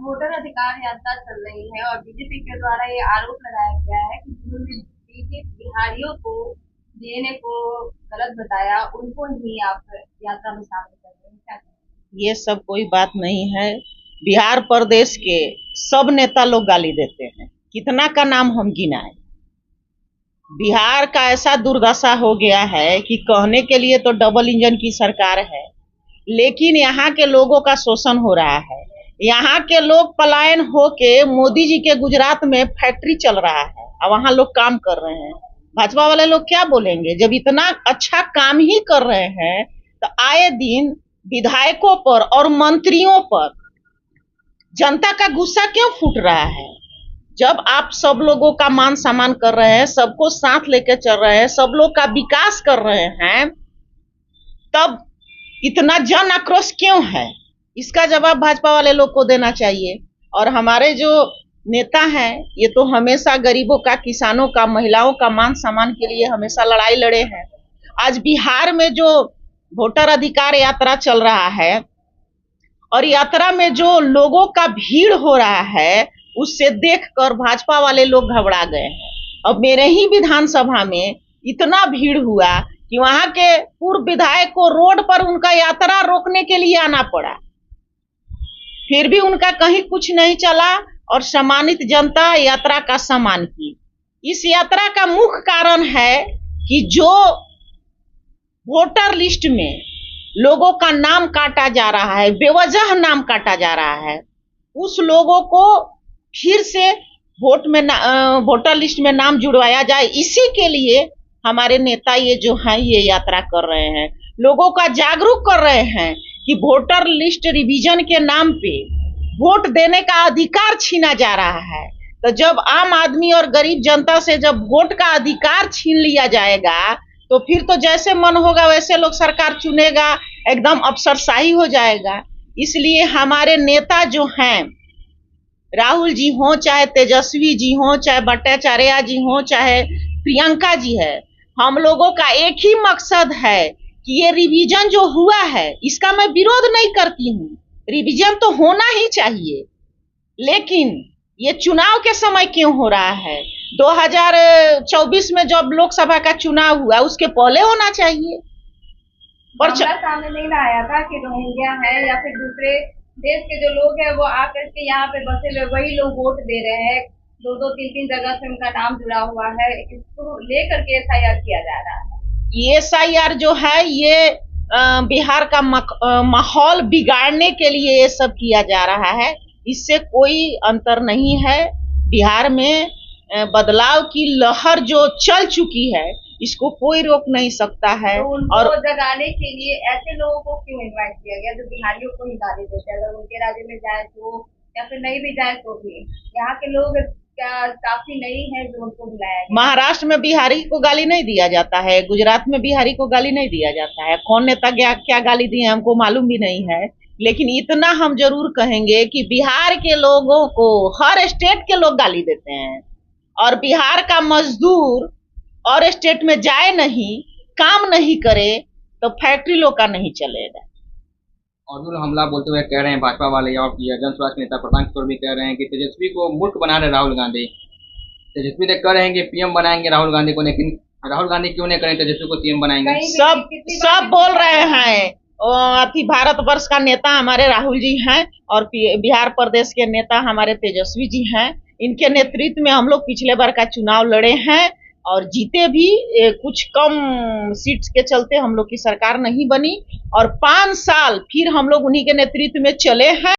Voter अधिकार यात्रा चल रही है और बीजेपी के द्वारा ये आरोप लगाया गया है कि जिन्होंने बीजेपी बिहारियों को देने को गलत बताया उनको ही आप यात्रा में शामिल कर रहे हैं, क्या कहेंगे? ये सब कोई बात नहीं है। बिहार प्रदेश के सब नेता लोग गाली देते हैं, कितना का नाम हम गिनाएं। बिहार का ऐसा दुर्दशा हो गया है कि कहने के लिए तो डबल इंजन की सरकार है, लेकिन यहाँ के लोगों का शोषण हो रहा है। यहाँ के लोग पलायन होके मोदी जी के गुजरात में फैक्ट्री चल रहा है और वहाँ लोग काम कर रहे हैं। भाजपा वाले लोग क्या बोलेंगे? जब इतना अच्छा काम ही कर रहे हैं तो आए दिन विधायकों पर और मंत्रियों पर जनता का गुस्सा क्यों फूट रहा है? जब आप सब लोगों का मान सम्मान कर रहे हैं, सबको साथ लेकर चल रहे हैं, सब लोग का विकास कर रहे हैं, तब इतना जन आक्रोश क्यों है? इसका जवाब भाजपा वाले लोग को देना चाहिए। और हमारे जो नेता हैं ये तो हमेशा गरीबों का, किसानों का, महिलाओं का मान सम्मान के लिए हमेशा लड़ाई लड़े हैं। आज बिहार में जो वोटर अधिकार यात्रा चल रहा है और यात्रा में जो लोगों का भीड़ हो रहा है, उससे देखकर भाजपा वाले लोग घबरा गए हैं। अब मेरे ही विधानसभा में इतना भीड़ हुआ कि वहां के पूर्व विधायक को रोड पर उनका यात्रा रोकने के लिए आना पड़ा, फिर भी उनका कहीं कुछ नहीं चला और सम्मानित जनता यात्रा का सम्मान की। इस यात्रा का मुख्य कारण है कि जो वोटर लिस्ट में लोगों का नाम काटा जा रहा है, बेवजह नाम काटा जा रहा है, उस लोगों को फिर से वोटर लिस्ट में नाम जुड़वाया जाए। इसी के लिए हमारे नेता ये जो हैं ये यात्रा कर रहे हैं, लोगों का जागरूक कर रहे हैं कि वोटर लिस्ट रिवीजन के नाम पे वोट देने का अधिकार छीना जा रहा है। तो जब आम आदमी और गरीब जनता से जब वोट का अधिकार छीन लिया जाएगा तो फिर तो जैसे मन होगा वैसे लोग सरकार चुनेगा, एकदम अफसरशाही हो जाएगा। इसलिए हमारे नेता जो हैं, राहुल जी हो, चाहे तेजस्वी जी हो, चाहे भट्टाचार्य जी हो, चाहे प्रियंका जी है, हम लोगों का एक ही मकसद है कि ये रिवीजन जो हुआ है इसका मैं विरोध नहीं करती हूँ, रिवीजन तो होना ही चाहिए, लेकिन ये चुनाव के समय क्यों हो रहा है? 2024 में जब लोकसभा का चुनाव हुआ उसके पहले होना चाहिए। और सामने नहीं आया था कि रोहिंग्या है या फिर दूसरे देश के जो लोग हैं वो आकर के यहाँ पे बसे हुए वही लोग वोट दे रहे हैं, दो दो तीन तीन जगह से उनका नाम जुड़ा हुआ है, इसको लेकर के एफआईआर किया जा रहा है। ये एफआईआर जो है ये बिहार का माहौल बिगाड़ने के लिए ये सब किया जा रहा है, इससे कोई अंतर नहीं है। बिहार में बदलाव की लहर जो चल चुकी है इसको कोई रोक नहीं सकता है। तो उनको और जगाने के लिए ऐसे लोगों को क्यों इनवाइट किया गया जो बिहारियों को ही गाली देते हैं? अगर उनके राज्य में जाए तो या फिर नहीं भी जाए तो भी यहाँ के लोग क्या काफी नहीं है जो उनको बुलाया गया? महाराष्ट्र में बिहारी को गाली नहीं दिया जाता है, गुजरात में बिहारी को गाली नहीं दिया जाता है। कौन नेता क्या गाली दिए हमको मालूम भी नहीं है, लेकिन इतना हम जरूर कहेंगे कि बिहार के लोगों को हर स्टेट के लोग गाली देते हैं और बिहार का मजदूर और स्टेट में जाए नहीं, काम नहीं करे तो फैक्ट्री लोग का नहीं चलेगा। और जो हमला बोलते हुए कह रहे हैं भाजपा वाले और जन स्वराज नेता प्रशांत किशोर भी कह रहे हैं कि तेजस्वी को मूर्ख बना रहे राहुल गांधी। तेजस्वी तो कह रहे हैं कि पीएम बनाएंगे राहुल गांधी को, लेकिन राहुल गांधी क्यों नहीं करें तेजस्वी को सीएम बनाएंगे? सब बोल रहे हैं। अति भारतवर्ष का नेता हमारे राहुल जी हैं और बिहार प्रदेश के नेता हमारे तेजस्वी जी हैं। इनके नेतृत्व में हम लोग पिछले बार का चुनाव लड़े हैं और जीते भी। कुछ कम सीट्स के चलते हम लोग की सरकार नहीं बनी और 5 साल फिर हम लोग उन्हीं के नेतृत्व में चले हैं।